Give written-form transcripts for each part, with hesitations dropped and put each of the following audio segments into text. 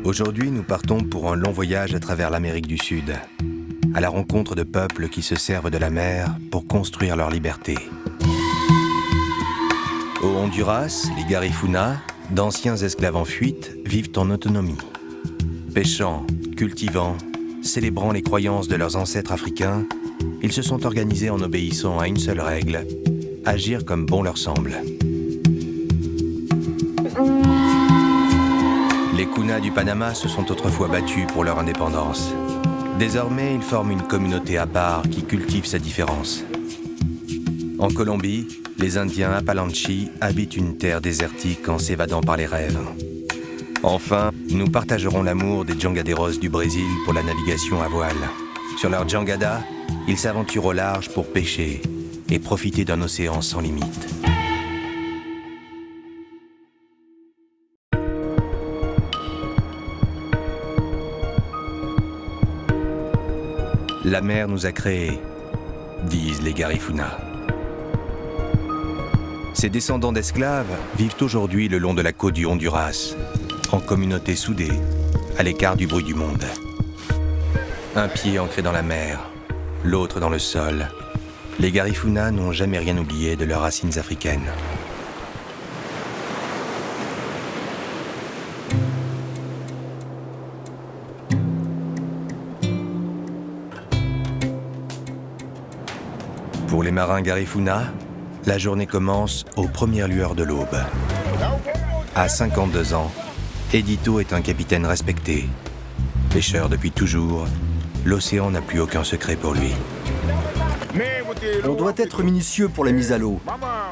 Aujourd'hui, nous partons pour un long voyage à travers l'Amérique du Sud, à la rencontre de peuples qui se servent de la mer pour construire leur liberté. Au Honduras, les Garifuna, d'anciens esclaves en fuite, vivent en autonomie. Pêchant, cultivant, célébrant les croyances de leurs ancêtres africains, ils se sont organisés en obéissant à une seule règle, agir comme bon leur semble. Les Kunas du Panama se sont autrefois battus pour leur indépendance. Désormais, ils forment une communauté à part qui cultive sa différence. En Colombie, les Indiens Apalanchi habitent une terre désertique en s'évadant par les rêves. Enfin, nous partagerons l'amour des Jangaderos du Brésil pour la navigation à voile. Sur leur jangada, ils s'aventurent au large pour pêcher et profiter d'un océan sans limite. La mer nous a créés, disent les Garifuna. Ces descendants d'esclaves vivent aujourd'hui le long de la côte du Honduras, en communauté soudée, à l'écart du bruit du monde. Un pied ancré dans la mer, l'autre dans le sol. Les Garifuna n'ont jamais rien oublié de leurs racines africaines. Pour les marins Garifuna, la journée commence aux premières lueurs de l'aube. À 52 ans, Edito est un capitaine respecté. Pêcheur depuis toujours, l'océan n'a plus aucun secret pour lui. On doit être minutieux pour la mise à l'eau.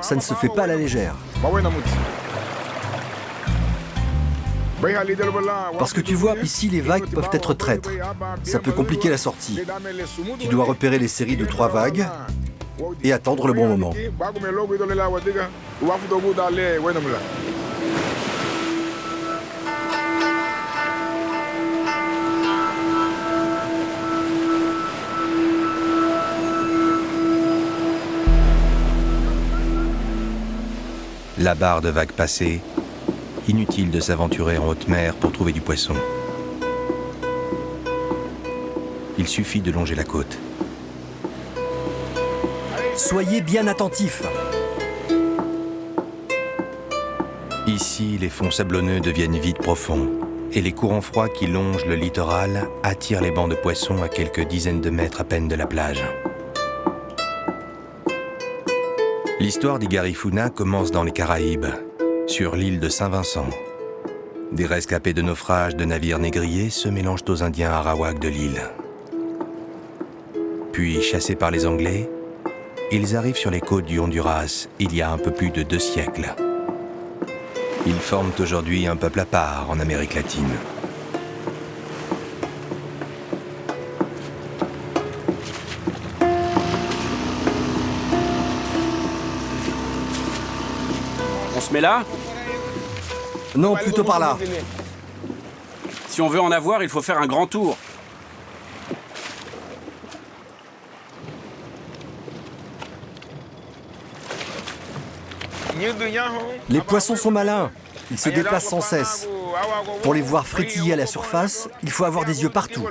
Ça ne se fait pas à la légère. Parce que tu vois, ici les vagues peuvent être traîtres. Ça peut compliquer la sortie. Tu dois repérer les séries de 3 vagues et attendre le bon moment. La barre de vagues passée, inutile de s'aventurer en haute mer pour trouver du poisson. Il suffit de longer la côte. Soyez bien attentifs. Ici, les fonds sablonneux deviennent vite profonds et les courants froids qui longent le littoral attirent les bancs de poissons à quelques dizaines de mètres à peine de la plage. L'histoire des Garifuna commence dans les Caraïbes, sur l'île de Saint-Vincent. Des rescapés de naufrages de navires négriers se mélangent aux Indiens Arawak de l'île. Puis, chassés par les Anglais, ils arrivent sur les côtes du Honduras il y a un peu plus de 2 siècles. Ils forment aujourd'hui un peuple à part en Amérique latine. On se met là? Non, plutôt par là. Si on veut en avoir, il faut faire un grand tour. Les poissons sont malins. Ils se déplacent sans cesse. Pour les voir frétiller à la surface, il faut avoir des yeux partout.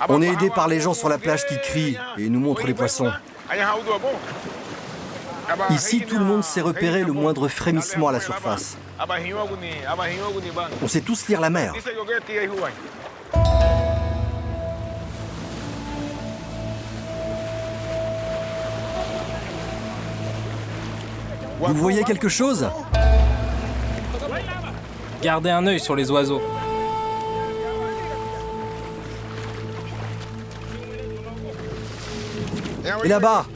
On est aidé par les gens sur la plage qui crient et nous montrent les poissons. Ici, tout le monde sait repérer le moindre frémissement à la surface. On sait tous lire la mer. Vous voyez quelque chose? Gardez un œil sur les oiseaux. Et là-bas?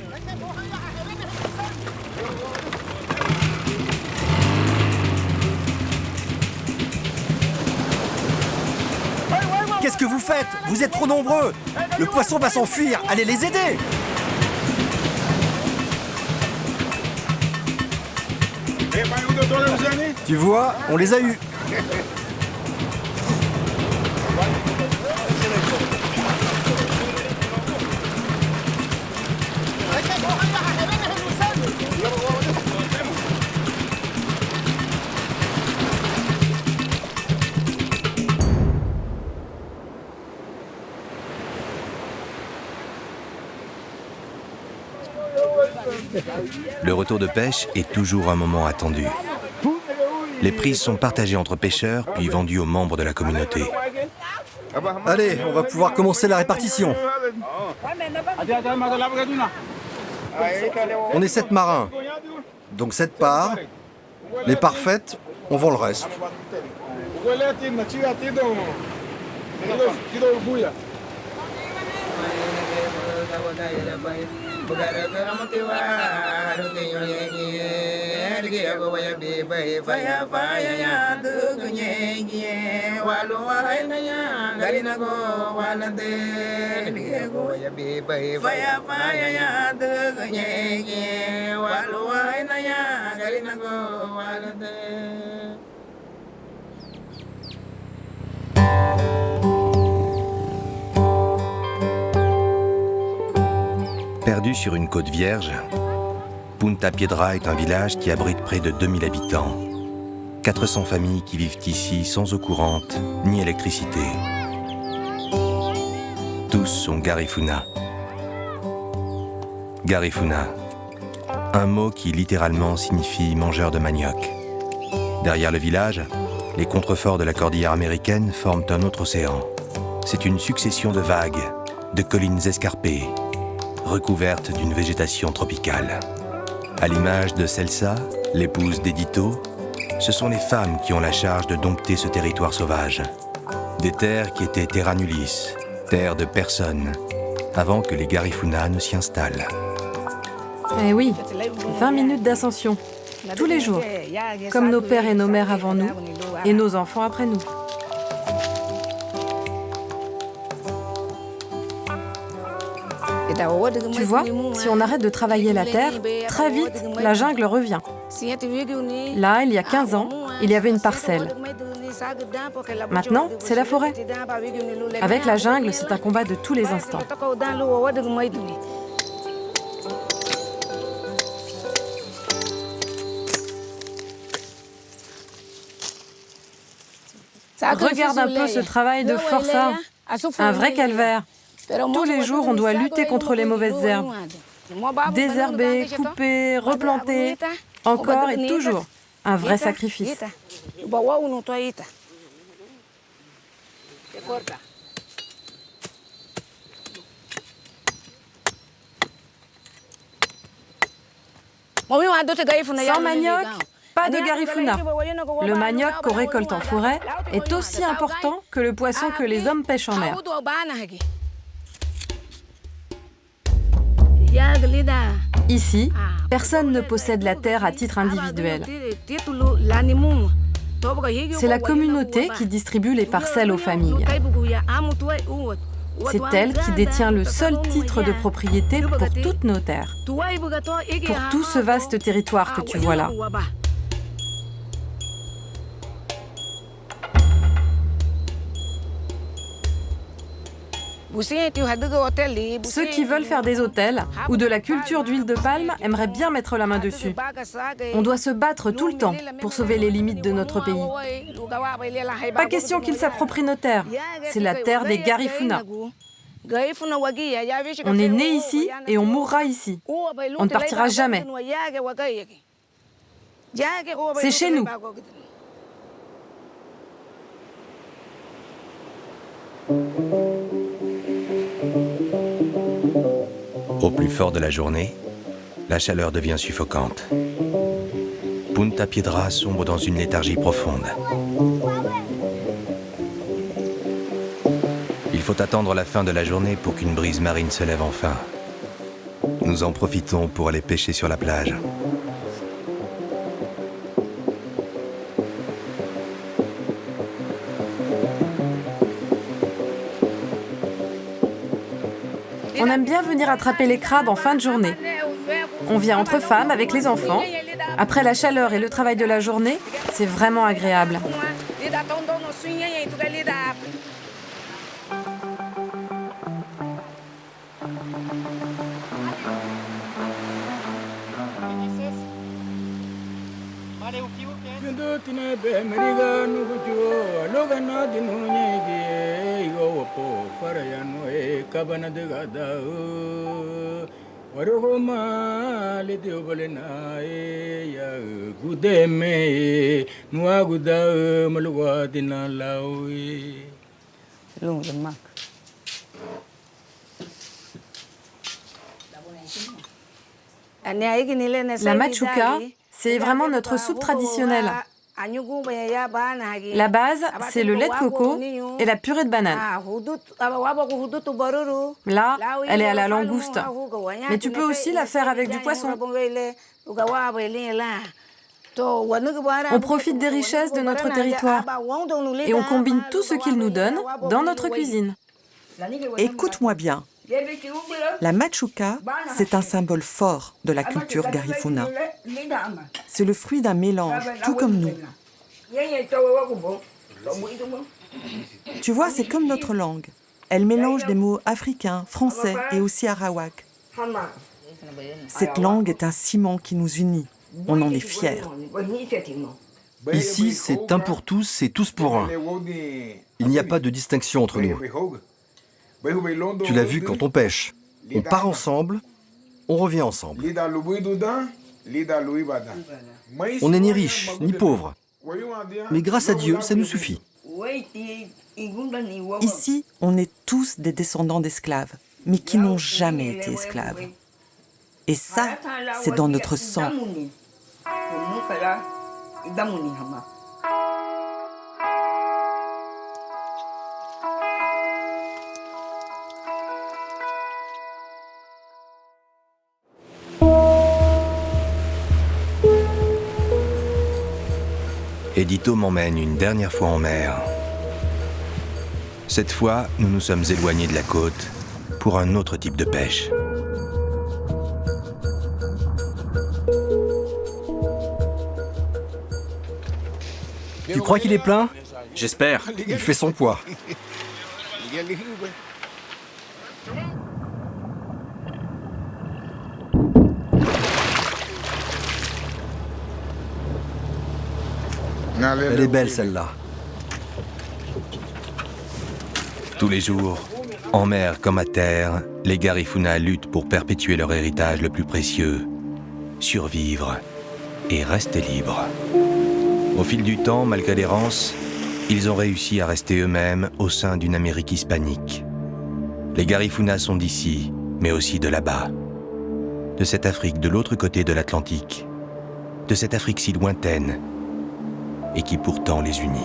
Qu'est-ce que vous faites? Vous êtes trop nombreux! Le poisson va s'enfuir! Allez les aider! Tu vois, on les a eus. Le retour de pêche est toujours un moment attendu. Les prises sont partagées entre pêcheurs, puis vendues aux membres de la communauté. Allez, on va pouvoir commencer la répartition. On est 7 marins, donc 7 parts. Les parfaites, on vend le reste. Perdu sur une côte vierge, Punta Piedra est un village qui abrite près de 2000 habitants. 400 familles qui vivent ici sans eau courante ni électricité. Tous sont Garifuna. Garifuna, un mot qui littéralement signifie mangeur de manioc. Derrière le village, les contreforts de la cordillère américaine forment un autre océan. C'est une succession de vagues, de collines escarpées, recouvertes d'une végétation tropicale. À l'image de Celsa, l'épouse d'Edito, ce sont les femmes qui ont la charge de dompter ce territoire sauvage. Des terres qui étaient terra nullis, terres de personnes, avant que les Garifuna ne s'y installent. Eh oui, 20 minutes d'ascension, tous les jours, comme nos pères et nos mères avant nous, et nos enfants après nous. Tu vois, si on arrête de travailler la terre, très vite, la jungle revient. Là, il y a 15 ans, il y avait une parcelle. Maintenant, c'est la forêt. Avec la jungle, c'est un combat de tous les instants. Regarde un peu ce travail de forçat, un vrai calvaire. Tous les jours, on doit lutter contre les mauvaises herbes. Désherber, couper, replanter, encore et toujours. Un vrai sacrifice. Sans manioc, pas de Garifuna. Le manioc qu'on récolte en forêt est aussi important que le poisson que les hommes pêchent en mer. Ici, personne ne possède la terre à titre individuel. C'est la communauté qui distribue les parcelles aux familles. C'est elle qui détient le seul titre de propriété pour toutes nos terres, pour tout ce vaste territoire que tu vois là. Ceux qui veulent faire des hôtels ou de la culture d'huile de palme aimeraient bien mettre la main dessus. On doit se battre tout le temps pour sauver les limites de notre pays. Pas question qu'ils s'approprient nos terres. C'est la terre des Garifuna. On est né ici et on mourra ici. On ne partira jamais. C'est chez nous. Au plus fort de la journée, la chaleur devient suffocante. Punta Piedra sombre dans une léthargie profonde. Il faut attendre la fin de la journée pour qu'une brise marine se lève enfin. Nous en profitons pour aller pêcher sur la plage. On aime bien venir attraper les crabes en fin de journée. On vient entre femmes avec les enfants. Après la chaleur et le travail de la journée, c'est vraiment agréable. La machuca, c'est vraiment notre soupe traditionnelle. La base, c'est le lait de coco et la purée de banane. Là, elle est à la langouste. Mais tu peux aussi la faire avec du poisson. On profite des richesses de notre territoire et on combine tout ce qu'il nous donne dans notre cuisine. Écoute-moi bien. La machuca, c'est un symbole fort de la culture Garifuna. C'est le fruit d'un mélange, tout comme nous. Tu vois, c'est comme notre langue. Elle mélange des mots africains, français et aussi arawak. Cette langue est un ciment qui nous unit. On en est fiers. Ici, c'est un pour tous et tous pour un. Il n'y a pas de distinction entre nous. Tu l'as vu quand on pêche. On part ensemble, on revient ensemble. On n'est ni riche, ni pauvre. Mais grâce à Dieu, ça nous suffit. Ici, on est tous des descendants d'esclaves, mais qui n'ont jamais été esclaves. Et ça, c'est dans notre sang. Edito m'emmène une dernière fois en mer. Cette fois, nous nous sommes éloignés de la côte pour un autre type de pêche. Tu crois qu'il est plein? J'espère. Il fait son poids. Elle est belle celle-là. Tous les jours, en mer comme à terre, les Garifuna luttent pour perpétuer leur héritage le plus précieux, survivre et rester libres. Au fil du temps, malgré l'errance, ils ont réussi à rester eux-mêmes au sein d'une Amérique hispanique. Les Garifuna sont d'ici, mais aussi de là-bas. De cette Afrique de l'autre côté de l'Atlantique. De cette Afrique si lointaine et qui pourtant les unit.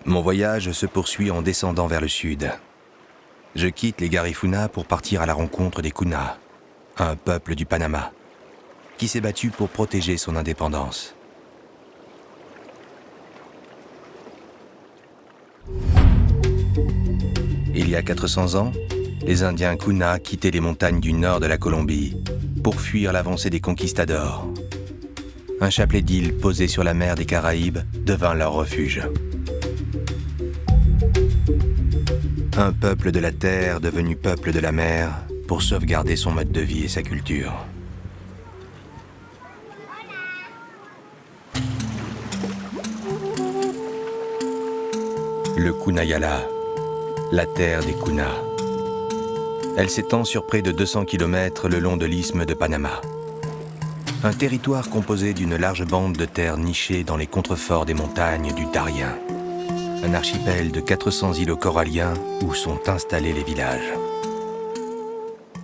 Mon voyage se poursuit en descendant vers le sud. Je quitte les Garifuna pour partir à la rencontre des Kuna, un peuple du Panama, qui s'est battu pour protéger son indépendance. Il y a 400 ans, les Indiens Kuna quittaient les montagnes du nord de la Colombie pour fuir l'avancée des conquistadors. Un chapelet d'îles posé sur la mer des Caraïbes devint leur refuge. Un peuple de la terre devenu peuple de la mer pour sauvegarder son mode de vie et sa culture. Le Kunayala, la terre des Kuna. Elle s'étend sur près de 200 km le long de l'isthme de Panama. Un territoire composé d'une large bande de terre nichée dans les contreforts des montagnes du Darien. Un archipel de 400 îlots coralliens où sont installés les villages.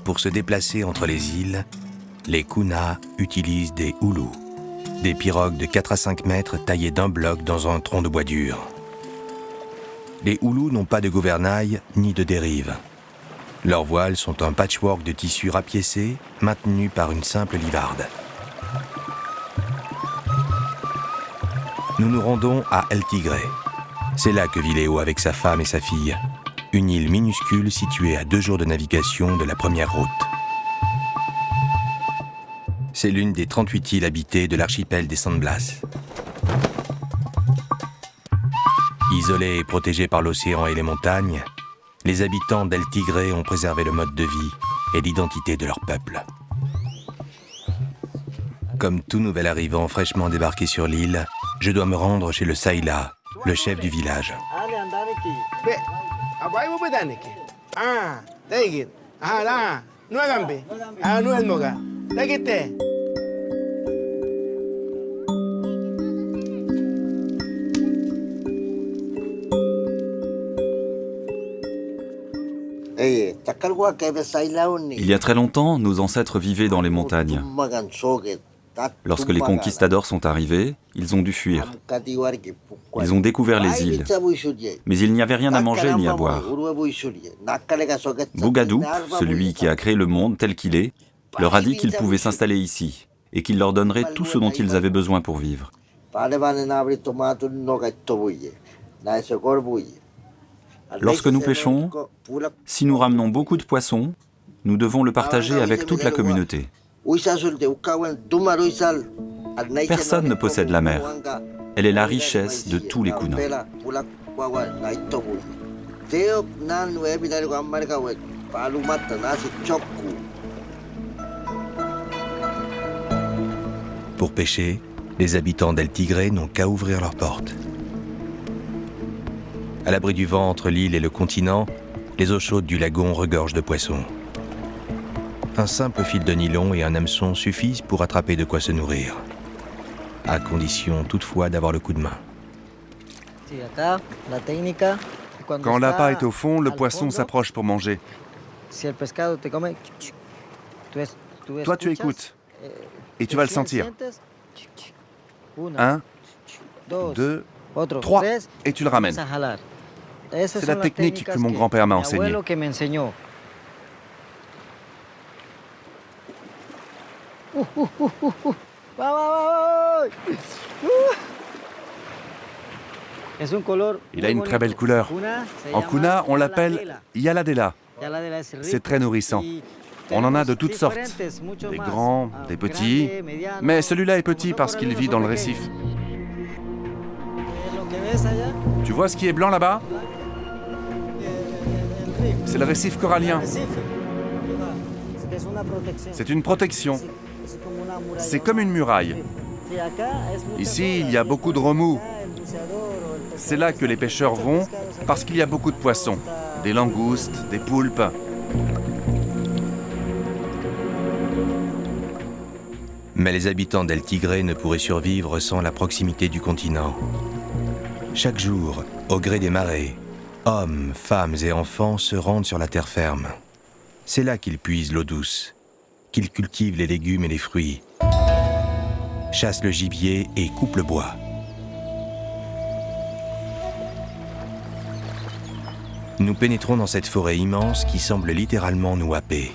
Pour se déplacer entre les îles, les Kuna utilisent des houlous, des pirogues de 4 à 5 mètres taillées d'un bloc dans un tronc de bois dur. Les houlous n'ont pas de gouvernail ni de dérive. Leurs voiles sont un patchwork de tissu rapiécé maintenu par une simple livarde. Nous nous rendons à El Tigre. C'est là que vit Léo avec sa femme et sa fille. une île minuscule située à 2 jours de navigation de la première route. C'est l'une des 38 îles habitées de l'archipel des San Blas. Isolés et protégés par l'océan et les montagnes, les habitants d'El Tigre ont préservé le mode de vie et l'identité de leur peuple. Comme tout nouvel arrivant fraîchement débarqué sur l'île, je dois me rendre chez le Saïla, le chef du village. Il y a très longtemps, nos ancêtres vivaient dans les montagnes. Lorsque les conquistadors sont arrivés, ils ont dû fuir. Ils ont découvert les îles, mais il n'y avait rien à manger ni à boire. Bougadou, celui qui a créé le monde tel qu'il est, leur a dit qu'ils pouvaient s'installer ici et qu'il leur donnerait tout ce dont ils avaient besoin pour vivre. Lorsque nous pêchons, si nous ramenons beaucoup de poissons, nous devons le partager avec toute la communauté. Personne ne possède la mer. Elle est la richesse de tous les Kuna. Pour pêcher, les habitants d'El Tigre n'ont qu'à ouvrir leurs portes. À l'abri du vent entre l'île et le continent, les eaux chaudes du lagon regorgent de poissons. Un simple fil de nylon et un hameçon suffisent pour attraper de quoi se nourrir, à condition toutefois d'avoir le coup de main. Quand l'appât est au fond, le poisson s'approche pour manger. Toi, tu écoutes et tu vas le sentir. 1, 2, 3, et tu le ramènes. C'est la technique que mon grand-père m'a enseignée. Il a une très belle couleur. En Kuna, on l'appelle Yaladela. C'est très nourrissant. On en a de toutes sortes. Des grands, des petits. Mais celui-là est petit parce qu'il vit dans le récif. Tu vois ce qui est blanc là-bas? C'est le récif corallien. C'est une protection. C'est comme une muraille. Ici, il y a beaucoup de remous. C'est là que les pêcheurs vont parce qu'il y a beaucoup de poissons. Des langoustes, des poulpes. Mais les habitants d'El Tigre ne pourraient survivre sans la proximité du continent. Chaque jour, au gré des marées, hommes, femmes et enfants se rendent sur la terre ferme. C'est là qu'ils puisent l'eau douce, qu'ils cultivent les légumes et les fruits, chassent le gibier et coupent le bois. Nous pénétrons dans cette forêt immense qui semble littéralement nous happer.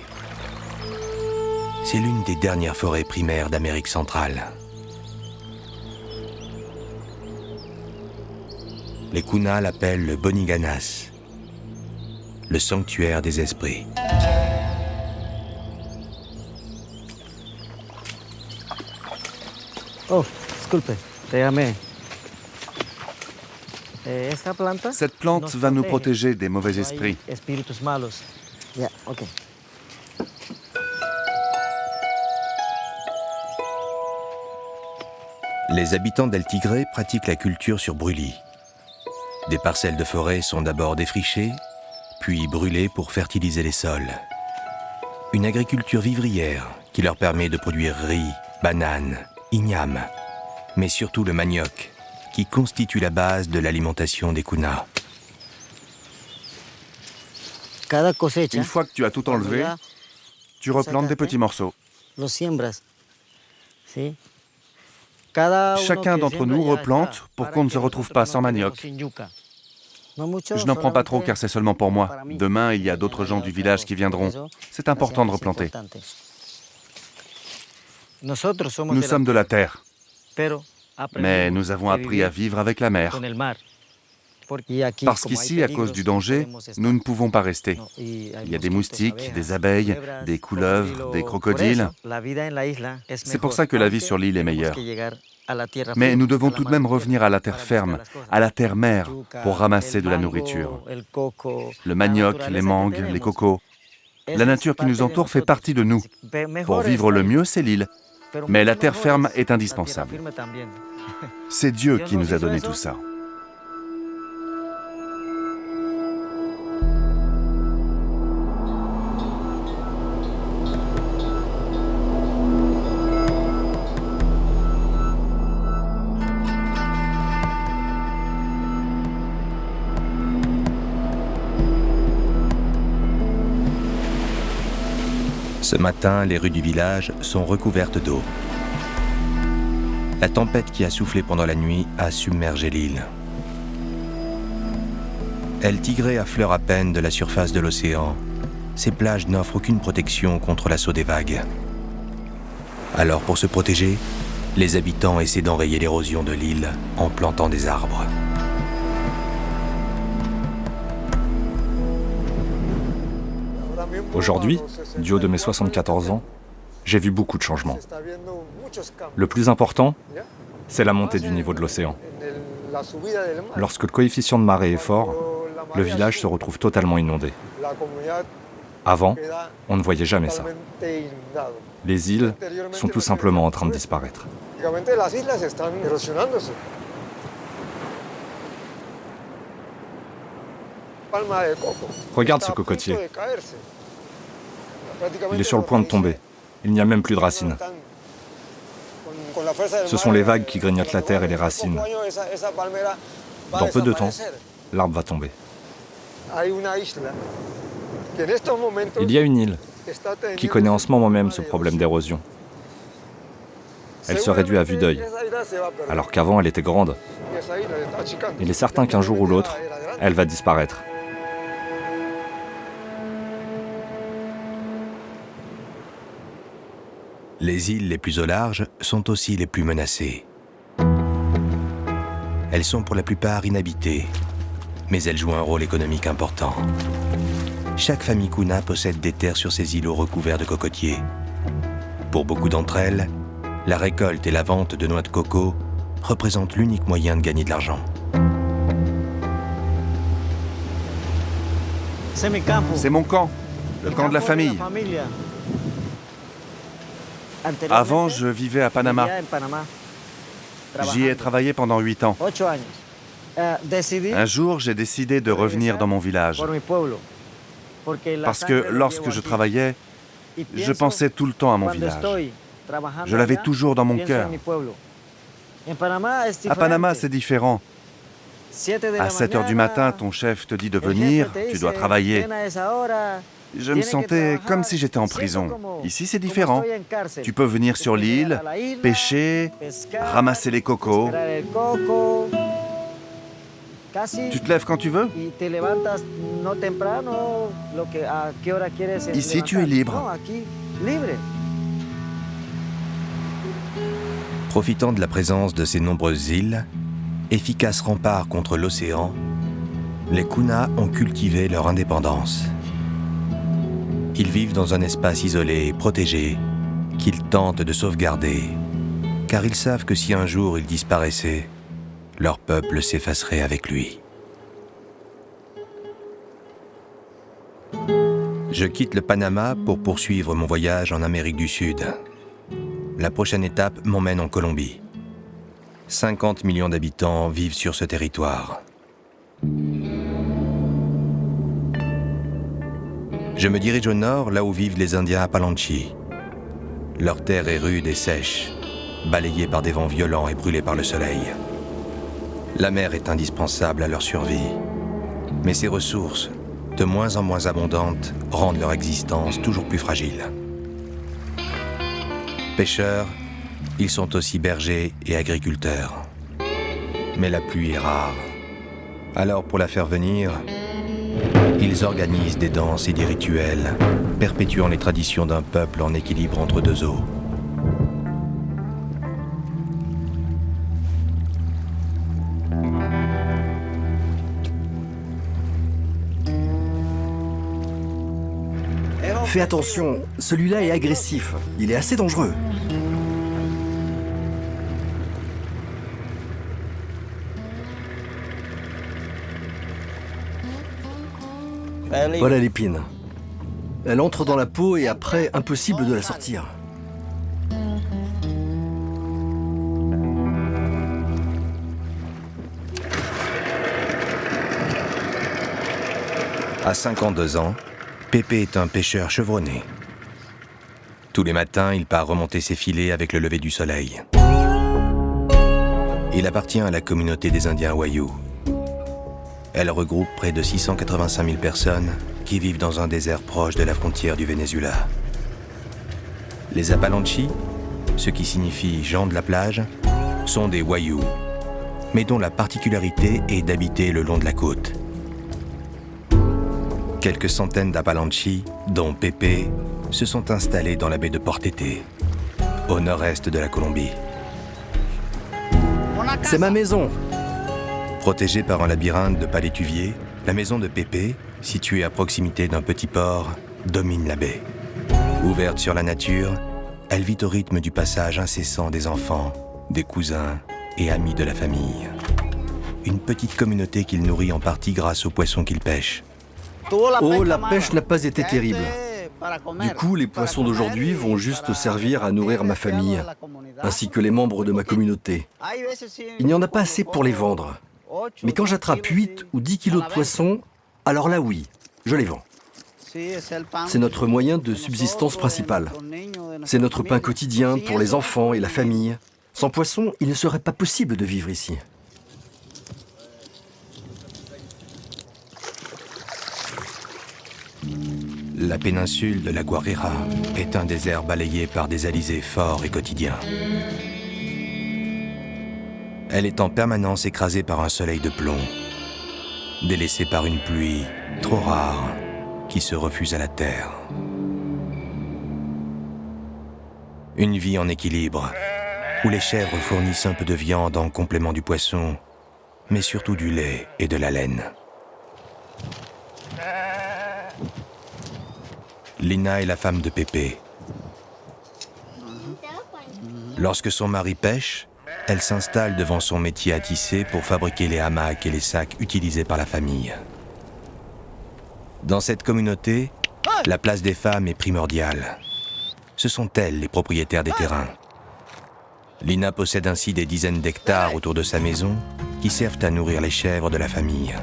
C'est l'une des dernières forêts primaires d'Amérique centrale. Les Kuna l'appellent le Boniganas, le sanctuaire des esprits. Oh, disculpe, te llamé. Cette plante va nous protéger des mauvais esprits. Espíritus malos. Ya, ok. Les habitants d'El Tigre pratiquent la culture sur brûlis. Des parcelles de forêt sont d'abord défrichées, puis brûlées pour fertiliser les sols. Une agriculture vivrière qui leur permet de produire riz, bananes, ignames, mais surtout le manioc, qui constitue la base de l'alimentation des Kuna. Une fois que tu as tout enlevé, tu replantes des petits morceaux. Chacun d'entre nous replante pour qu'on ne se retrouve pas sans manioc. Je n'en prends pas trop car c'est seulement pour moi. Demain, il y a d'autres gens du village qui viendront. C'est important de replanter. Nous sommes de la terre, mais nous avons appris à vivre avec la mer. Parce qu'ici, à cause du danger, nous ne pouvons pas rester. Il y a des moustiques, des abeilles, des couleuvres, des crocodiles. C'est pour ça que la vie sur l'île est meilleure. Mais nous devons tout de même revenir à la terre ferme, à la terre-mère, pour ramasser de la nourriture. Le manioc, les mangues, les cocos. La nature qui nous entoure fait partie de nous. Pour vivre le mieux, c'est l'île. Mais la terre ferme est indispensable. C'est Dieu qui nous a donné tout ça. Ce matin, les rues du village sont recouvertes d'eau. La tempête qui a soufflé pendant la nuit a submergé l'île. Elle tigrait affleure à peine de la surface de l'océan. Ces plages n'offrent aucune protection contre l'assaut des vagues. Alors, pour se protéger, les habitants essaient d'enrayer l'érosion de l'île en plantant des arbres. Aujourd'hui, du haut de mes 74 ans, j'ai vu beaucoup de changements. Le plus important, c'est la montée du niveau de l'océan. Lorsque le coefficient de marée est fort, le village se retrouve totalement inondé. Avant, on ne voyait jamais ça. Les îles sont tout simplement en train de disparaître. Regarde ce cocotier. Il est sur le point de tomber. Il n'y a même plus de racines. Ce sont les vagues qui grignotent la terre et les racines. Dans peu de temps, l'arbre va tomber. Il y a une île qui connaît en ce moment même ce problème d'érosion. Elle se réduit à vue d'œil, alors qu'avant elle était grande. Il est certain qu'un jour ou l'autre, elle va disparaître. Les îles les plus au large sont aussi les plus menacées. Elles sont pour la plupart inhabitées, mais elles jouent un rôle économique important. Chaque famille Kuna possède des terres sur ces îlots recouverts de cocotiers. Pour beaucoup d'entre elles, la récolte et la vente de noix de coco représentent l'unique moyen de gagner de l'argent. C'est mon camp, le camp de la famille. Avant, je vivais à Panama. J'y ai travaillé pendant 8 ans. Un jour, j'ai décidé de revenir dans mon village. Parce que lorsque je travaillais, je pensais tout le temps à mon village. Je l'avais toujours dans mon cœur. À Panama, c'est différent. À 7 heures du matin, ton chef te dit de venir, tu dois travailler. Je me sentais comme si j'étais en prison. Ici, c'est différent. Tu peux venir sur l'île, pêcher, ramasser les cocos. Tu te lèves quand tu veux. Ici, tu es libre. Profitant de la présence de ces nombreuses îles, efficaces remparts contre l'océan, les Kuna ont cultivé leur indépendance. Ils vivent dans un espace isolé et protégé qu'ils tentent de sauvegarder, car ils savent que si un jour ils disparaissaient, leur peuple s'effacerait avec lui. Je quitte le Panama pour poursuivre mon voyage en Amérique du Sud. La prochaine étape m'emmène en Colombie. 50 millions d'habitants vivent sur ce territoire. Je me dirige au nord, là où vivent les Indiens Apalanchi. Leur terre est rude et sèche, balayée par des vents violents et brûlée par le soleil. La mer est indispensable à leur survie, mais ses ressources, de moins en moins abondantes, rendent leur existence toujours plus fragile. Pêcheurs, ils sont aussi bergers et agriculteurs. Mais la pluie est rare. Alors pour la faire venir, ils organisent des danses et des rituels, perpétuant les traditions d'un peuple en équilibre entre deux eaux. Fais attention, celui-là est agressif. Il est assez dangereux. Voilà l'épine. Elle entre dans la peau et après, impossible de la sortir. À 52 ans, Pépé est un pêcheur chevronné. Tous les matins, il part remonter ses filets avec le lever du soleil. Il appartient à la communauté des Indiens Wayuu. Elle regroupe près de 685 000 personnes qui vivent dans un désert proche de la frontière du Venezuela. Les Apalanchis, ce qui signifie gens de la plage, sont des Wayuu, mais dont la particularité est d'habiter le long de la côte. Quelques centaines d'Apalanchis, dont Pépé, se sont installés dans la baie de Portete, au nord-est de la Colombie. C'est ma maison. Protégée par un labyrinthe de palétuviers, la maison de Pépé, située à proximité d'un petit port, domine la baie. Ouverte sur la nature, elle vit au rythme du passage incessant des enfants, des cousins et amis de la famille. Une petite communauté qu'il nourrit en partie grâce aux poissons qu'il pêche. Oh, la pêche n'a pas été terrible. Du coup, les poissons d'aujourd'hui vont juste servir à nourrir ma famille, ainsi que les membres de ma communauté. Il n'y en a pas assez pour les vendre. Mais quand j'attrape 8 ou 10 kilos de poissons, alors là oui, je les vends. C'est notre moyen de subsistance principal. C'est notre pain quotidien pour les enfants et la famille. Sans poissons, il ne serait pas possible de vivre ici. La péninsule de la Guarira est un désert balayé par des alizés forts et quotidiens. Elle est en permanence écrasée par un soleil de plomb, délaissée par une pluie trop rare qui se refuse à la terre. Une vie en équilibre, où les chèvres fournissent un peu de viande en complément du poisson, mais surtout du lait et de la laine. Lina est la femme de Pépé. Lorsque son mari pêche, elle s'installe devant son métier à tisser pour fabriquer les hamacs et les sacs utilisés par la famille. Dans cette communauté, la place des femmes est primordiale. Ce sont elles les propriétaires des terrains. Lina possède ainsi des dizaines d'hectares autour de sa maison qui servent à nourrir les chèvres de la famille.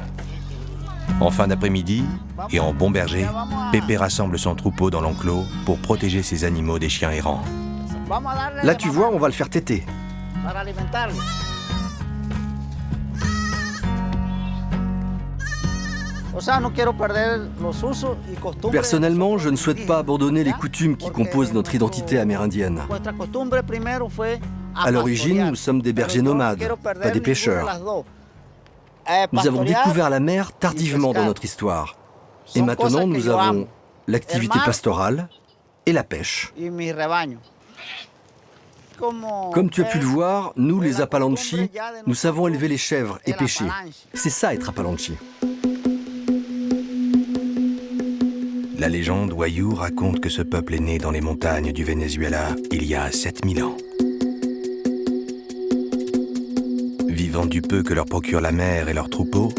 En fin d'après-midi, et en bon berger, Pépé rassemble son troupeau dans l'enclos pour protéger ses animaux des chiens errants. Là, tu vois, on va le faire téter. Personnellement, je ne souhaite pas abandonner les coutumes qui composent notre identité amérindienne. À l'origine, nous sommes des bergers nomades, pas des pêcheurs. Nous avons découvert la mer tardivement dans notre histoire. Et maintenant, nous avons l'activité pastorale et la pêche. Comme tu as pu le voir, nous, les Apalanchis, nous savons élever les chèvres et pêcher. C'est ça, être Apalanchi. La légende Wayuu raconte que ce peuple est né dans les montagnes du Venezuela il y a 7000 ans. Vivant du peu que leur procure la mer et leurs troupeaux,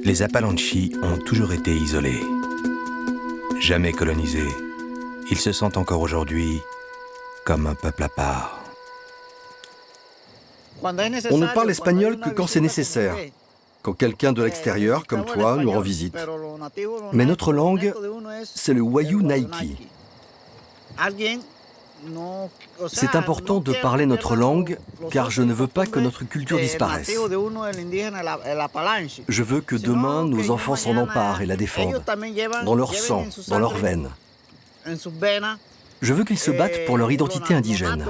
les Apalanchis ont toujours été isolés. Jamais colonisés, ils se sentent encore aujourd'hui comme un peuple à part. On ne parle espagnol que quand c'est nécessaire, quand quelqu'un de l'extérieur, comme toi, nous rend visite. Mais notre langue, c'est le Wayuu Naiki. C'est important de parler notre langue, car je ne veux pas que notre culture disparaisse. Je veux que demain, nos enfants s'en emparent et la défendent, dans leur sang, dans leurs veines. Je veux qu'ils se battent pour leur identité indigène.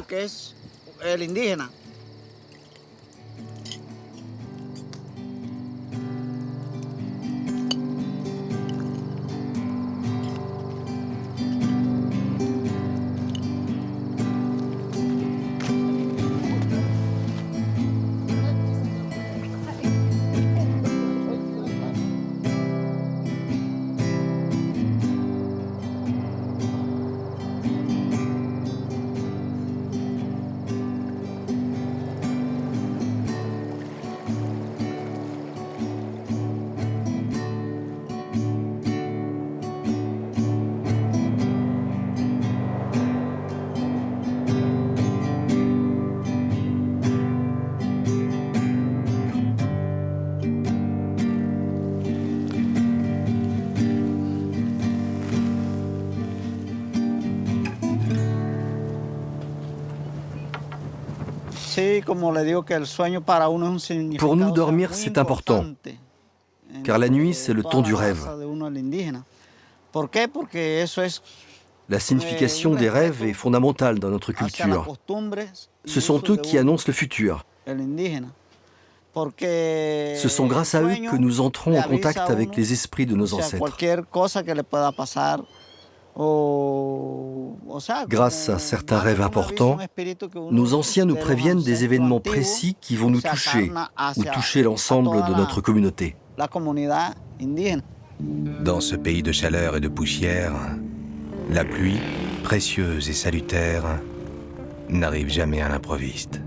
Pour nous, dormir, c'est important, car la nuit, c'est le temps du rêve. La signification des rêves est fondamentale dans notre culture. Ce sont eux qui annoncent le futur. Ce sont grâce à eux que nous entrons en contact avec les esprits de nos ancêtres. Grâce à certains rêves importants, nos anciens nous préviennent des événements précis qui vont nous toucher ou toucher l'ensemble de notre communauté. Dans ce pays de chaleur et de poussière, la pluie, précieuse et salutaire, n'arrive jamais à l'improviste.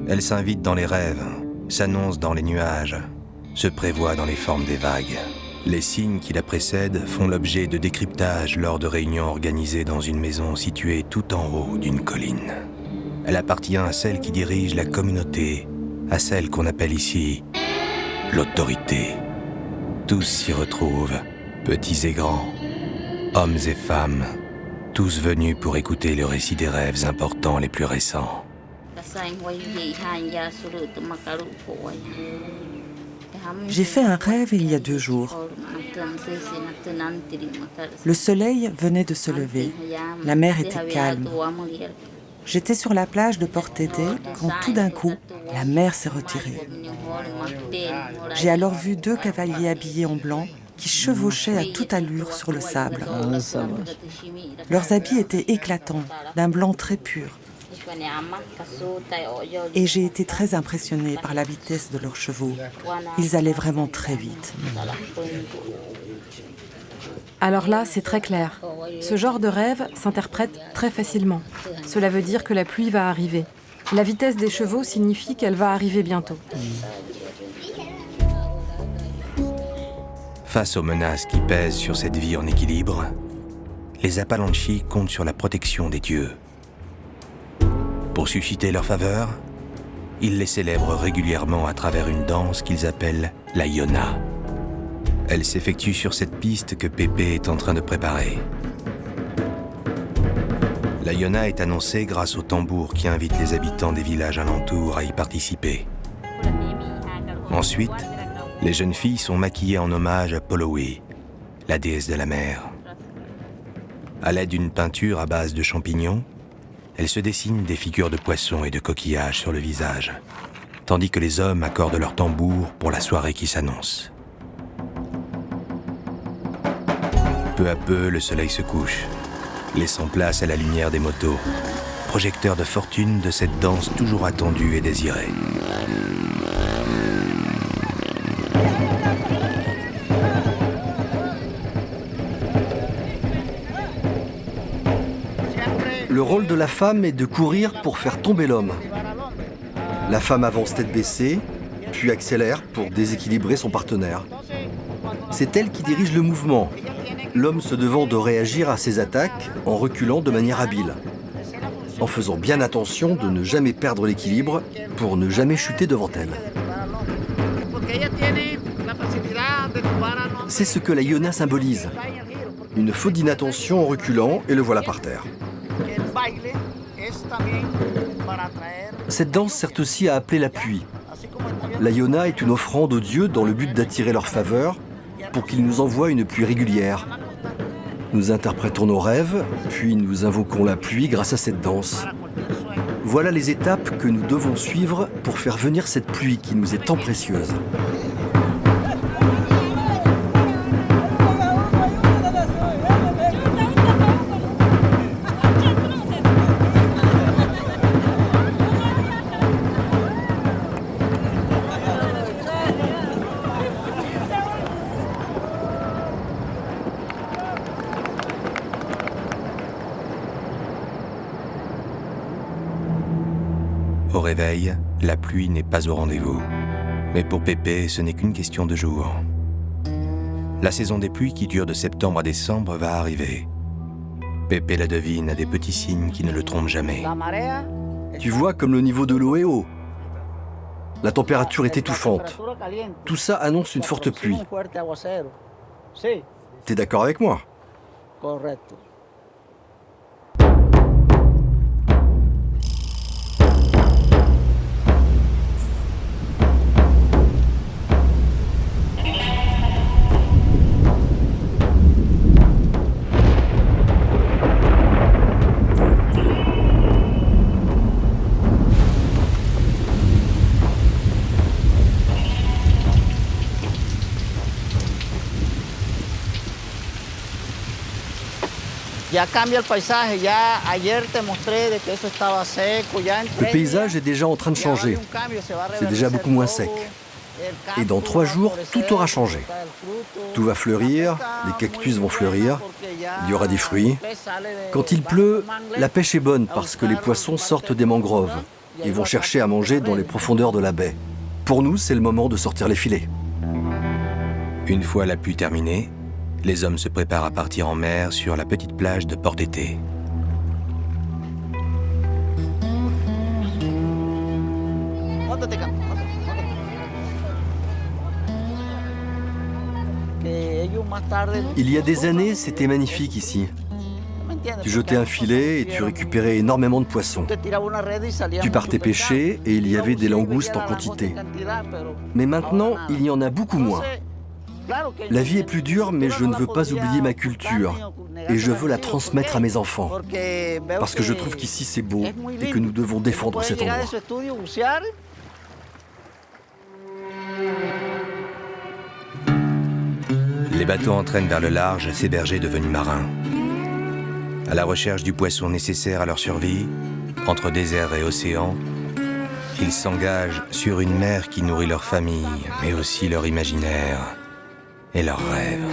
Elle s'invite dans les rêves, s'annonce dans les nuages, se prévoit dans les formes des vagues. Les signes qui la précèdent font l'objet de décryptage lors de réunions organisées dans une maison située tout en haut d'une colline. Elle appartient à celle qui dirige la communauté, à celle qu'on appelle ici l'autorité. Tous s'y retrouvent, petits et grands, hommes et femmes, tous venus pour écouter le récit des rêves importants les plus récents. J'ai fait un rêve il y a 2 jours. Le soleil venait de se lever. La mer était calme. J'étais sur la plage de Portete quand tout d'un coup, la mer s'est retirée. J'ai alors vu 2 cavaliers habillés en blanc qui chevauchaient à toute allure sur le sable. Leurs habits étaient éclatants, d'un blanc très pur. Et j'ai été très impressionnée par la vitesse de leurs chevaux. Ils allaient vraiment très vite. Alors là, c'est très clair. Ce genre de rêve s'interprète très facilement. Cela veut dire que la pluie va arriver. La vitesse des chevaux signifie qu'elle va arriver bientôt. Face aux menaces qui pèsent sur cette vie en équilibre, les Apalanchi comptent sur la protection des dieux. Pour susciter leur faveur, ils les célèbrent régulièrement à travers une danse qu'ils appellent la Yona. Elle s'effectue sur cette piste que Pépé est en train de préparer. La Yona est annoncée grâce au tambour qui invite les habitants des villages alentours à y participer. Ensuite, les jeunes filles sont maquillées en hommage à Polowe, la déesse de la mer. À l'aide d'une peinture à base de champignons, elles se dessinent des figures de poissons et de coquillages sur le visage, tandis que les hommes accordent leur tambour pour la soirée qui s'annonce. Peu à peu, le soleil se couche, laissant place à la lumière des motos, projecteur de fortune de cette danse toujours attendue et désirée. Le rôle de la femme est de courir pour faire tomber l'homme. La femme avance tête baissée, puis accélère pour déséquilibrer son partenaire. C'est elle qui dirige le mouvement, l'homme se devant de réagir à ses attaques en reculant de manière habile, en faisant bien attention de ne jamais perdre l'équilibre pour ne jamais chuter devant elle. C'est ce que la Yona symbolise. Une faute d'inattention en reculant et le voilà par terre. Cette danse sert aussi à appeler la pluie. La Yona est une offrande aux dieux dans le but d'attirer leur faveur pour qu'ils nous envoient une pluie régulière. Nous interprétons nos rêves, puis nous invoquons la pluie grâce à cette danse. Voilà les étapes que nous devons suivre pour faire venir cette pluie qui nous est tant précieuse. Au réveil, la pluie n'est pas au rendez-vous. Mais pour Pépé, ce n'est qu'une question de jours. La saison des pluies qui dure de septembre à décembre va arriver. Pépé la devine à des petits signes qui ne le trompent jamais. Tu vois comme le niveau de l'eau est haut. La température est étouffante. Tout ça annonce une forte pluie. T'es d'accord avec moi ? Le paysage est déjà en train de changer. C'est déjà beaucoup moins sec. Et dans 3 jours, tout aura changé. Tout va fleurir, les cactus vont fleurir, il y aura des fruits. Quand il pleut, la pêche est bonne parce que les poissons sortent des mangroves et vont chercher à manger dans les profondeurs de la baie. Pour nous, c'est le moment de sortir les filets. Une fois la pluie terminée, les hommes se préparent à partir en mer sur la petite plage de Port-Été. Il y a des années, c'était magnifique ici. Tu jetais un filet et tu récupérais énormément de poissons. Tu partais pêcher et il y avait des langoustes en quantité. Mais maintenant, il y en a beaucoup moins. La vie est plus dure, mais je ne veux pas oublier ma culture. Et je veux la transmettre à mes enfants. Parce que je trouve qu'ici c'est beau et que nous devons défendre cet endroit. Les bateaux entraînent vers le large ces bergers devenus marins. À la recherche du poisson nécessaire à leur survie, entre désert et océan, ils s'engagent sur une mer qui nourrit leur famille, mais aussi leur imaginaire et leurs rêves.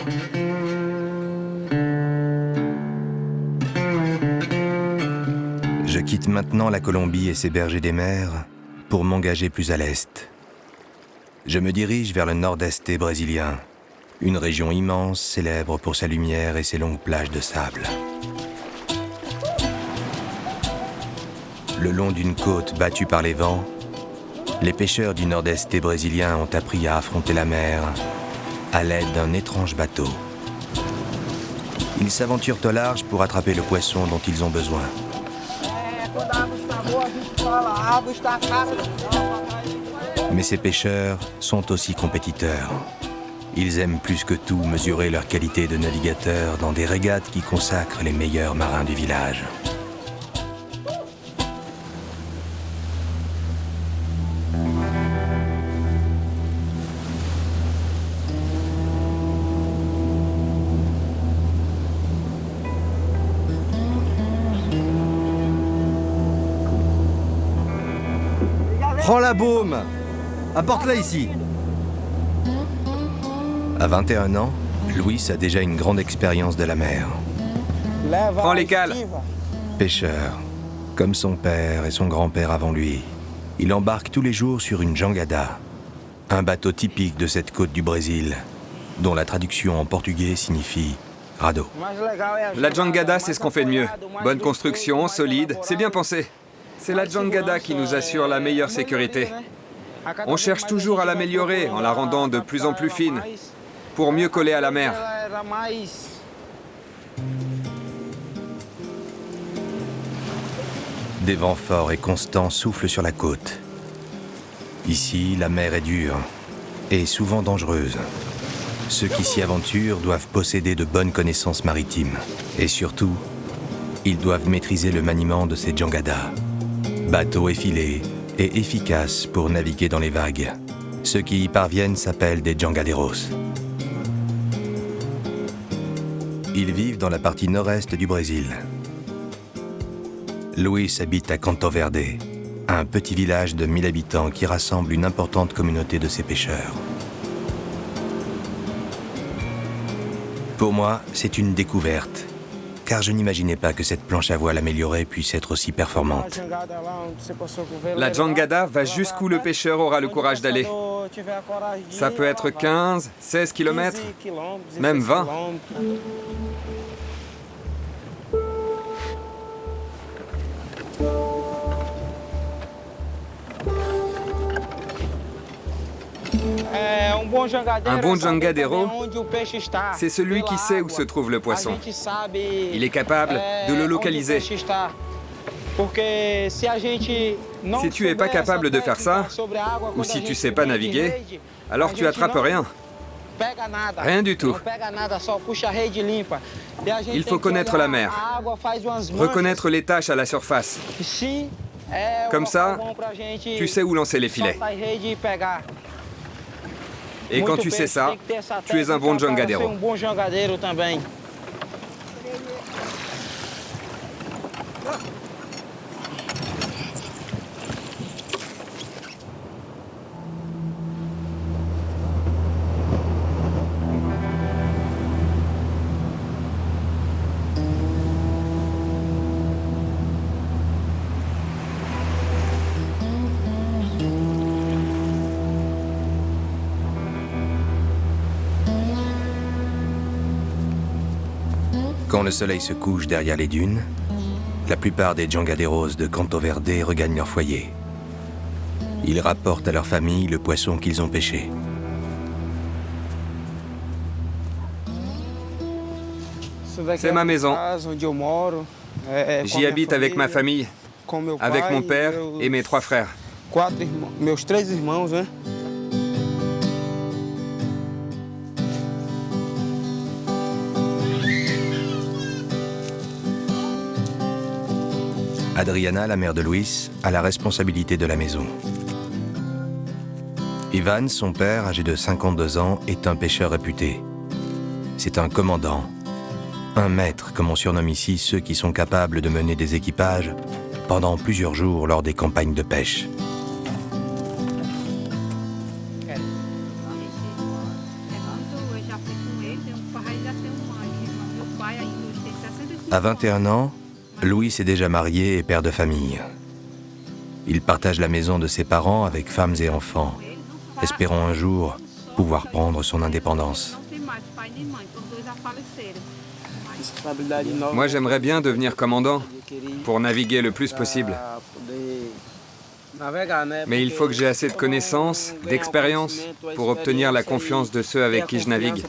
Je quitte maintenant la Colombie et ses bergers des mers pour m'engager plus à l'est. Je me dirige vers le nord-est brésilien, une région immense, célèbre pour sa lumière et ses longues plages de sable. Le long d'une côte battue par les vents, les pêcheurs du nord-est brésilien ont appris à affronter la mer à l'aide d'un étrange bateau. Ils s'aventurent au large pour attraper le poisson dont ils ont besoin. Mais ces pêcheurs sont aussi compétiteurs. Ils aiment plus que tout mesurer leur qualité de navigateurs dans des régates qui consacrent les meilleurs marins du village. Prends la baume! Apporte-la ici! À 21 ans, Luis a déjà une grande expérience de la mer. Prends les cales. Pêcheur, comme son père et son grand-père avant lui, il embarque tous les jours sur une jangada, un bateau typique de cette côte du Brésil, dont la traduction en portugais signifie radeau. La jangada, c'est ce qu'on fait de mieux. Bonne construction, solide, c'est bien pensé. C'est la jangada qui nous assure la meilleure sécurité. On cherche toujours à l'améliorer en la rendant de plus en plus fine, pour mieux coller à la mer. Des vents forts et constants soufflent sur la côte. Ici, la mer est dure et souvent dangereuse. Ceux qui s'y aventurent doivent posséder de bonnes connaissances maritimes. Et surtout, ils doivent maîtriser le maniement de ces jangadas. Bateaux effilés et efficaces pour naviguer dans les vagues. Ceux qui y parviennent s'appellent des jangadeiros. Ils vivent dans la partie nord-est du Brésil. Luis habite à Canto Verde, un petit village de 1000 habitants qui rassemble une importante communauté de ces pêcheurs. Pour moi, c'est une découverte, car je n'imaginais pas que cette planche à voile améliorée puisse être aussi performante. La jangada va jusqu'où le pêcheur aura le courage d'aller. Ça peut être 15, 16 km, même 20. Un bon jangadeiro, c'est celui qui sait où se trouve le poisson. Il est capable de le localiser. Si tu n'es pas capable de faire ça, ou si tu ne sais pas naviguer, alors tu attrapes rien. Rien du tout. Il faut connaître la mer, reconnaître les taches à la surface. Comme ça, tu sais où lancer les filets. Et quand tu sais ça, tu es un bon jangadeiro. Quand le soleil se couche derrière les dunes, la plupart des jangaderos de Canto Verde regagnent leur foyer. Ils rapportent à leur famille le poisson qu'ils ont pêché. C'est ma maison. J'y habite avec ma famille, avec mon père et mes 3 frères. Adriana, la mère de Luis, a la responsabilité de la maison. Ivan, son père, âgé de 52 ans, est un pêcheur réputé. C'est un commandant, un maître, comme on surnomme ici ceux qui sont capables de mener des équipages pendant plusieurs jours lors des campagnes de pêche. À 21 ans, Luis est déjà marié et père de famille. Il partage la maison de ses parents avec femmes et enfants, espérant un jour pouvoir prendre son indépendance. Moi, j'aimerais bien devenir commandant pour naviguer le plus possible. Mais il faut que j'ai assez de connaissances, d'expérience pour obtenir la confiance de ceux avec qui je navigue.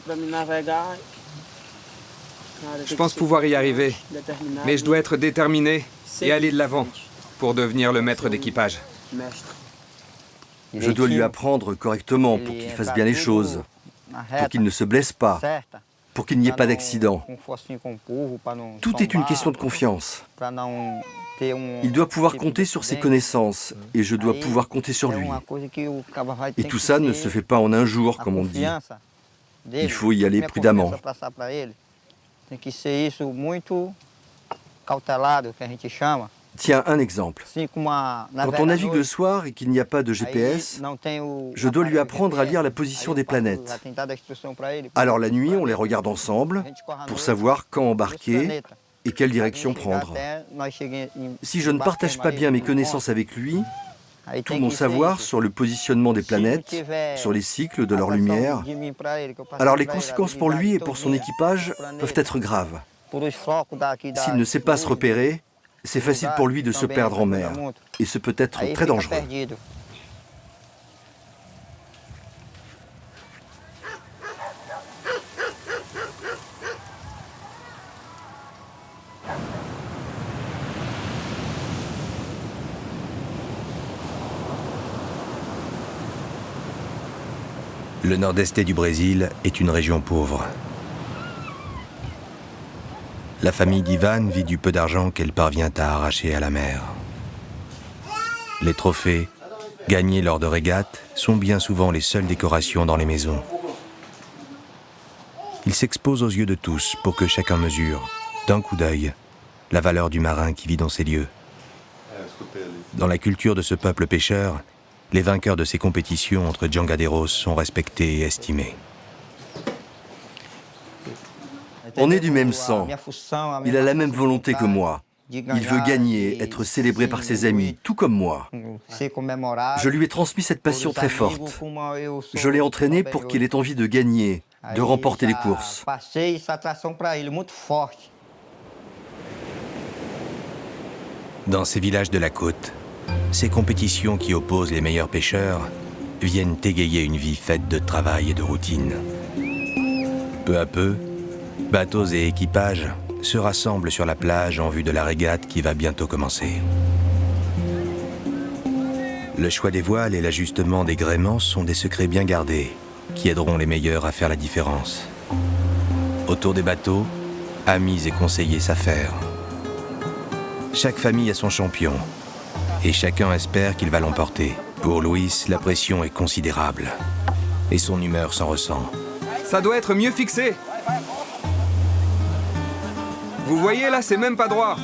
Je pense pouvoir y arriver, mais je dois être déterminé et aller de l'avant pour devenir le maître d'équipage. Je dois lui apprendre correctement pour qu'il fasse bien les choses, pour qu'il ne se blesse pas, pour qu'il n'y ait pas d'accident. Tout est une question de confiance. Il doit pouvoir compter sur ses connaissances et je dois pouvoir compter sur lui. Et tout ça ne se fait pas en un jour, comme on dit. Il faut y aller prudemment. Tiens, un exemple. Quand on navigue le soir et qu'il n'y a pas de GPS, je dois lui apprendre à lire la position des planètes. Alors la nuit, on les regarde ensemble pour savoir quand embarquer et quelle direction prendre. Si je ne partage pas bien mes connaissances avec lui, tout mon savoir sur le positionnement des planètes, sur les cycles de leur lumière, alors les conséquences pour lui et pour son équipage peuvent être graves. S'il ne sait pas se repérer, c'est facile pour lui de se perdre en mer, et ce peut être très dangereux. Le nord-est du Brésil est une région pauvre. La famille d'Ivan vit du peu d'argent qu'elle parvient à arracher à la mer. Les trophées, gagnés lors de régates, sont bien souvent les seules décorations dans les maisons. Ils s'exposent aux yeux de tous pour que chacun mesure, d'un coup d'œil, la valeur du marin qui vit dans ces lieux. Dans la culture de ce peuple pêcheur, les vainqueurs de ces compétitions entre jangaderos sont respectés et estimés. On est du même sang. Il a la même volonté que moi. Il veut gagner, être célébré par ses amis, tout comme moi. Je lui ai transmis cette passion très forte. Je l'ai entraîné pour qu'il ait envie de gagner, de remporter les courses. Dans ces villages de la côte, ces compétitions qui opposent les meilleurs pêcheurs viennent égayer une vie faite de travail et de routine. Peu à peu, bateaux et équipages se rassemblent sur la plage en vue de la régate qui va bientôt commencer. Le choix des voiles et l'ajustement des gréements sont des secrets bien gardés qui aideront les meilleurs à faire la différence. Autour des bateaux, amis et conseillers s'affairent. Chaque famille a son champion et chacun espère qu'il va l'emporter. Pour Luis, la pression est considérable et son humeur s'en ressent. Ça doit être mieux fixé. Vous voyez là, c'est même pas droit.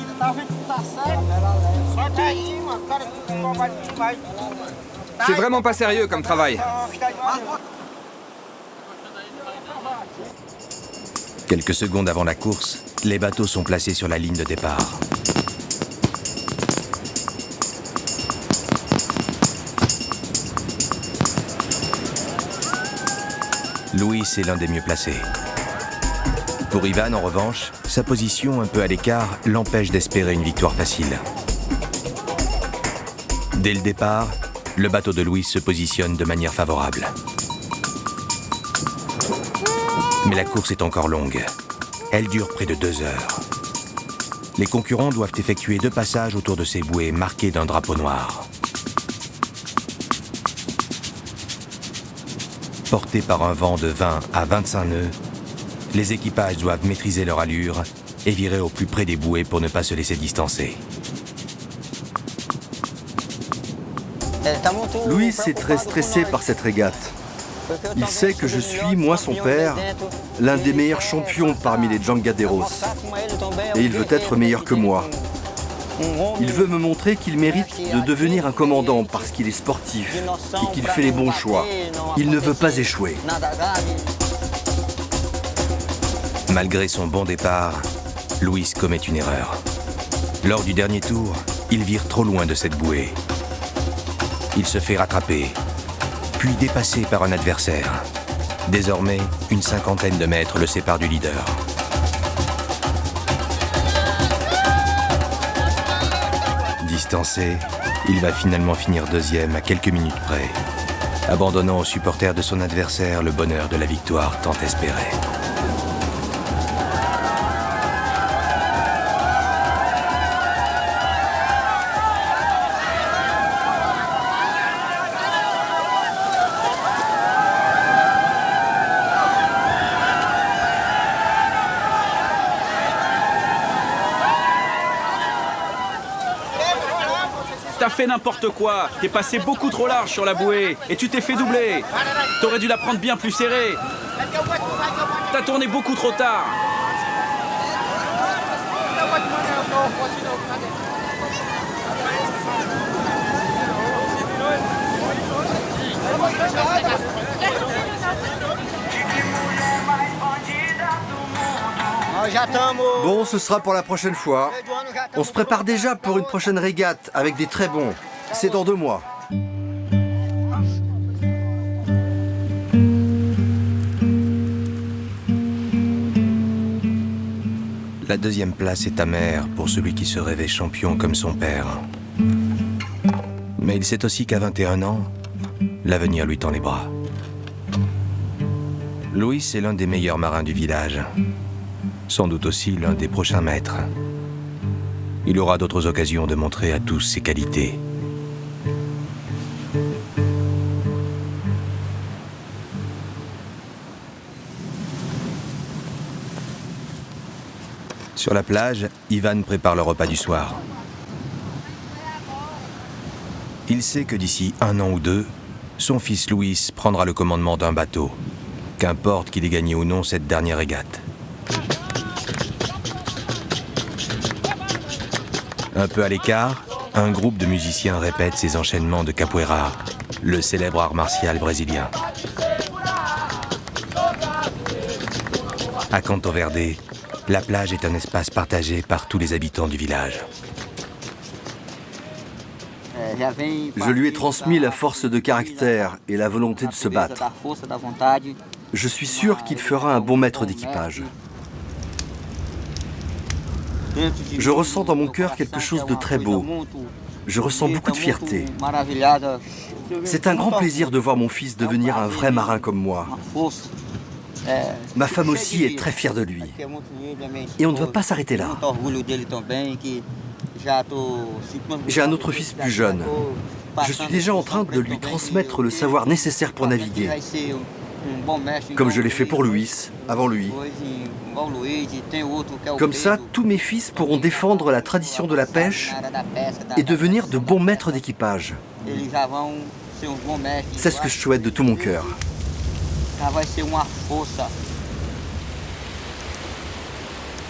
C'est vraiment pas sérieux comme travail. Quelques secondes avant la course, les bateaux sont placés sur la ligne de départ. Luis est l'un des mieux placés. Pour Ivan, en revanche, sa position un peu à l'écart l'empêche d'espérer une victoire facile. Dès le départ, le bateau de Luis se positionne de manière favorable. Mais la course est encore longue. Elle dure près de 2 heures. Les concurrents doivent effectuer 2 passages autour de ces bouées marquées d'un drapeau noir. Portés par un vent de 20 à 25 nœuds, les équipages doivent maîtriser leur allure et virer au plus près des bouées pour ne pas se laisser distancer. Luis est très stressé par cette régate. Il sait que je suis, moi son père, l'un des meilleurs champions parmi les jangaderos. Et il veut être meilleur que moi. Il veut me montrer qu'il mérite de devenir un commandant parce qu'il est sportif et qu'il fait les bons choix. Il ne veut pas échouer. Malgré son bon départ, Luis commet une erreur. Lors du dernier tour, il vire trop loin de cette bouée. Il se fait rattraper, puis dépassé par un adversaire. Désormais, une 50aine de mètres le séparent du leader. Distancé, il va finalement finir 2e à quelques minutes près, abandonnant aux supporters de son adversaire le bonheur de la victoire tant espérée. T'as fait n'importe quoi, t'es passé beaucoup trop large sur la bouée et tu t'es fait doubler. T'aurais dû la prendre bien plus serrée. T'as tourné beaucoup trop tard. Bon, ce sera pour la prochaine fois. On se prépare déjà pour une prochaine régate avec des très bons. C'est dans 2 mois. La 2e place est amère pour celui qui se rêvait champion comme son père. Mais il sait aussi qu'à 21 ans, l'avenir lui tend les bras. Luis est l'un des meilleurs marins du village. Sans doute aussi l'un des prochains maîtres. Il aura d'autres occasions de montrer à tous ses qualités. Sur la plage, Ivan prépare le repas du soir. Il sait que d'ici 1 an ou 2, son fils Luis prendra le commandement d'un bateau, qu'importe qu'il ait gagné ou non cette dernière régate. Un peu à l'écart, un groupe de musiciens répète ses enchaînements de capoeira, le célèbre art martial brésilien. À Canto Verde, la plage est un espace partagé par tous les habitants du village. Je lui ai transmis la force de caractère et la volonté de se battre. Je suis sûr qu'il fera un bon maître d'équipage. Je ressens dans mon cœur quelque chose de très beau. Je ressens beaucoup de fierté. C'est un grand plaisir de voir mon fils devenir un vrai marin comme moi. Ma femme aussi est très fière de lui. Et on ne va pas s'arrêter là. J'ai un autre fils plus jeune. Je suis déjà en train de lui transmettre le savoir nécessaire pour naviguer. Comme je l'ai fait pour Luis, avant lui. Comme ça, tous mes fils pourront défendre la tradition de la pêche et devenir de bons maîtres d'équipage. C'est ce que je souhaite de tout mon cœur.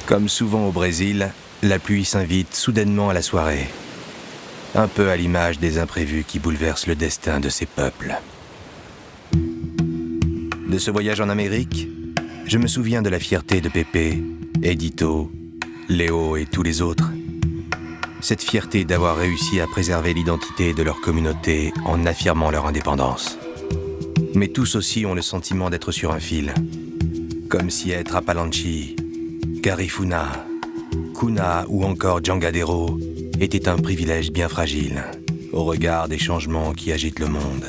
Comme souvent au Brésil, la pluie s'invite soudainement à la soirée. Un peu à l'image des imprévus qui bouleversent le destin de ces peuples. De ce voyage en Amérique, je me souviens de la fierté de Pépé, Edito, Léo et tous les autres. Cette fierté d'avoir réussi à préserver l'identité de leur communauté en affirmant leur indépendance. Mais tous aussi ont le sentiment d'être sur un fil. Comme si être à Palanchi, Garifuna, Kuna ou encore Jangadero était un privilège bien fragile, au regard des changements qui agitent le monde.